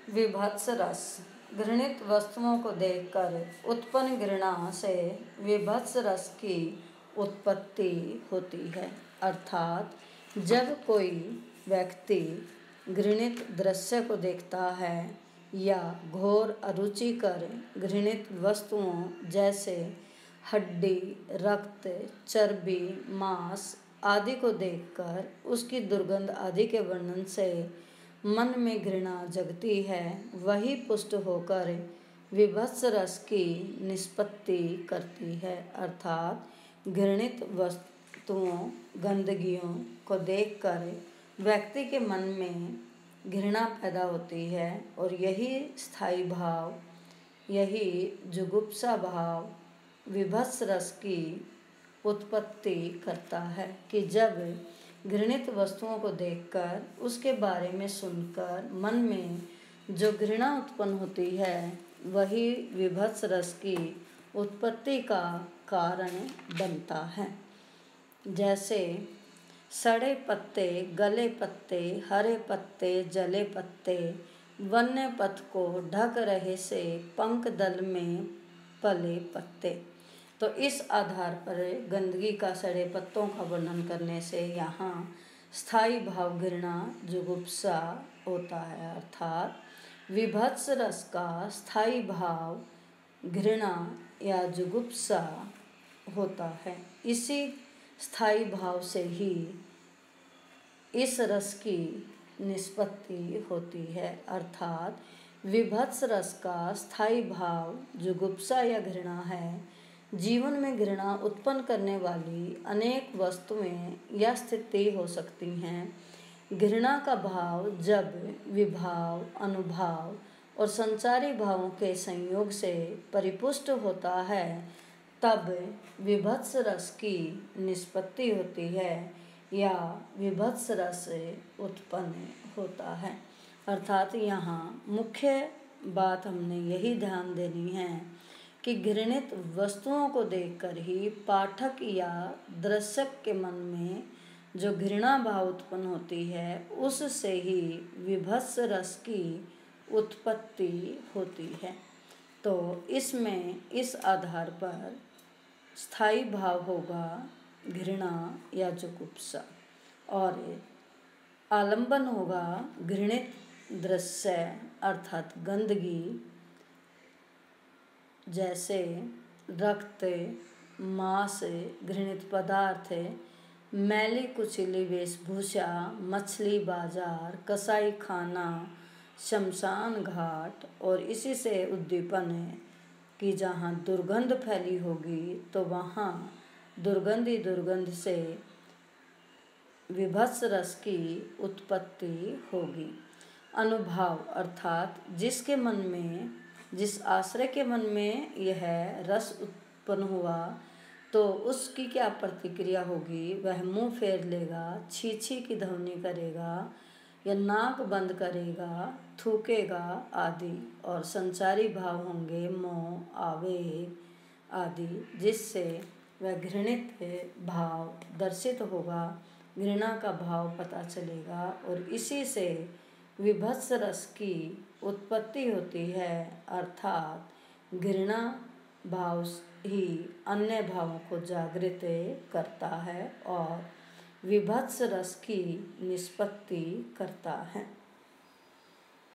विभत्स रस घृणित वस्तुओं को देखकर उत्पन्न घृणा से विभत्स रस की उत्पत्ति होती है। अर्थात जब कोई व्यक्ति घृणित दृश्य को देखता है या घोर अरुचिकर घृणित वस्तुओं जैसे हड्डी, रक्त, चर्बी, मांस आदि को देखकर उसकी दुर्गंध आदि के वर्णन से मन में घृणा जगती है, वही पुष्ट होकर विभत्स रस की निष्पत्ति करती है। अर्थात घृणित वस्तुओं, गंदगियों को देखकर व्यक्ति के मन में घृणा पैदा होती है और यही स्थायी भाव, यही जुगुप्सा भाव विभत्स रस की उत्पत्ति करता है कि जब घृणित वस्तुओं को देखकर उसके बारे में सुनकर मन में जो घृणा उत्पन्न होती है, वही विभत्स रस की उत्पत्ति का कारण बनता है। जैसे सड़े पत्ते, गले पत्ते, हरे पत्ते, जले पत्ते, वन्य पथ को ढक रहे से पंख दल में पले पत्ते। तो इस आधार पर गंदगी का, सड़े पत्तों का वर्णन करने से यहाँ स्थायी भाव घृणा, जुगुप्सा होता है। अर्थात विभत्स रस का स्थायी भाव घृणा या जुगुप्सा होता है। इसी स्थायी भाव से ही इस रस की निष्पत्ति होती है। अर्थात विभत्स रस का स्थायी भाव जुगुप्सा या घृणा है। जीवन में घृणा उत्पन्न करने वाली अनेक वस्तुएं या स्थिति हो सकती हैं। घृणा का भाव जब विभाव, अनुभाव और संचारी भावों के संयोग से परिपुष्ट होता है, तब विभत्स रस की निष्पत्ति होती है या विभत्स रस उत्पन्न होता है। अर्थात यहाँ मुख्य बात हमने यही ध्यान देनी है कि घृणित वस्तुओं को देखकर ही पाठक या दर्शक के मन में जो घृणा भाव उत्पन्न होती है, उससे ही विभत्स रस की उत्पत्ति होती है। तो इसमें इस आधार पर स्थायी भाव होगा घृणा या जुगुप्सा और आलंबन होगा घृणित दृश्य अर्थात गंदगी, जैसे रक्त, मांस, घृणित पदार्थ, मैली कुचली वेशभूषा, मछली बाजार, कसाई खाना, शमशान घाट और इसी से उद्दीपन कि जहाँ दुर्गंध फैली होगी तो वहाँ दुर्गंध दुर्गंध से विभत्स रस की उत्पत्ति होगी। अनुभाव अर्थात जिसके मन में, जिस आश्रय के मन में यह रस उत्पन्न हुआ तो उसकी क्या प्रतिक्रिया होगी। वह मुंह फेर लेगा, छी छी की ध्वनि करेगा या नाक बंद करेगा, थूकेगा आदि। और संचारी भाव होंगे मोह, आवेग आदि, जिससे वह घृणित भाव दर्शित होगा, घृणा का भाव पता चलेगा और इसी से विभत्स रस की उत्पत्ति होती है। अर्थात घृणा भाव ही अन्य भावों को जागृत करता है और विभत्स रस की निष्पत्ति करता है।